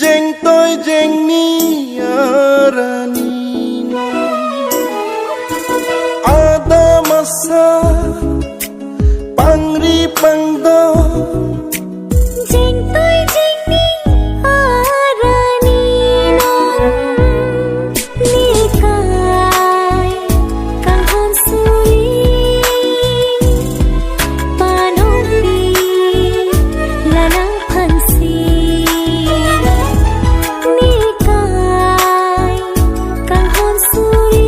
jeng tôi jeng ni arani ada masa pangri pangdo jeng tôi jeng ni arani nikai kang hon sui panopi lanang phansi nikai kang hon sui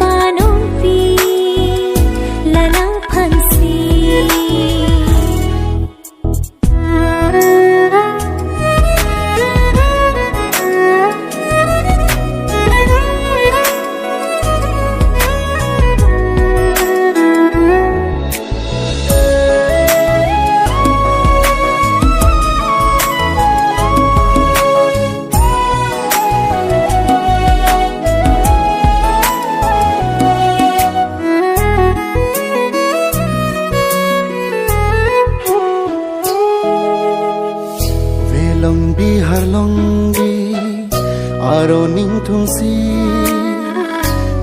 panopi lanang phansi Long bi har long bi aro ning thung si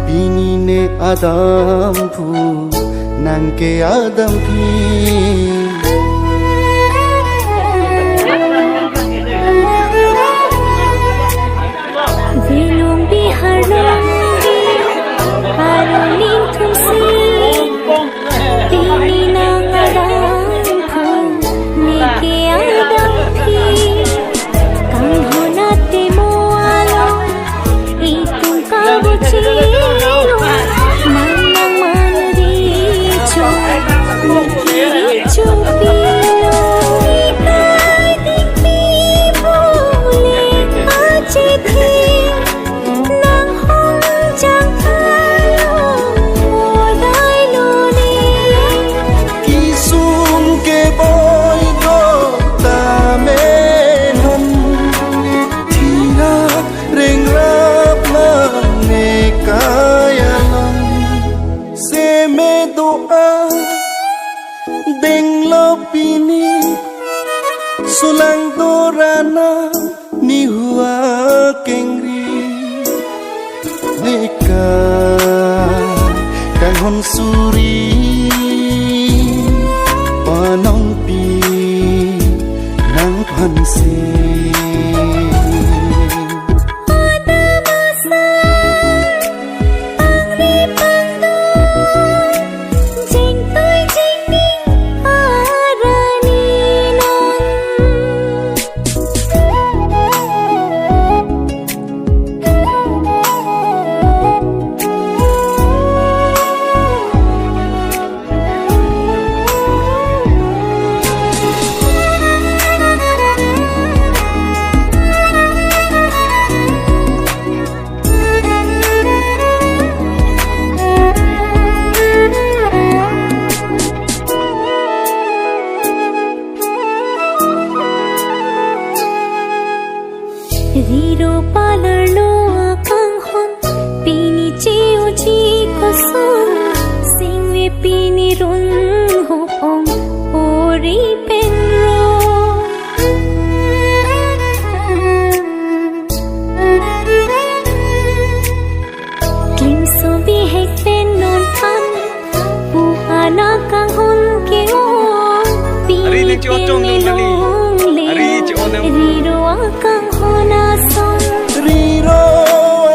bini ne adam phu nang ke adam phi Velong bihar long bi aro ning thung si tini nang adam phu neke adam phi kang honate mo alo itung kabuchilo manang manri cho nikiri chupilo nikai dikti bole ache thi nang hong jang alo dai lo ni kisum ke boy do ta me non thina reng rap la ne kaya long se me doa deng lo pini sulang dorana ni hua kengri nika kang hon suri panong pi nang phansi ada masa pangri pangdo jeng tôi jeng ning arani Riro palar lo akang hon pini chiu chi kosum singwe pini run ho om ori penro kim so bi hek pen non pan pu ana kang hon ke o pini pini long le riro akang hona son riro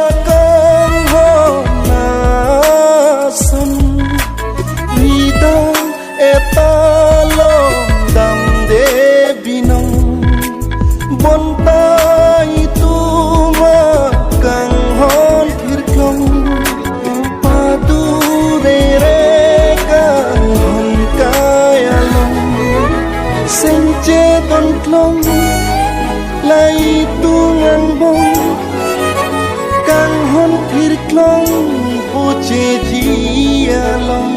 akang hona son rida epalo dam de binong bonta itu makang hon kirklong padu re kang hon kaya long senche don klong lai tungang bong kang hon kirklong puche ji along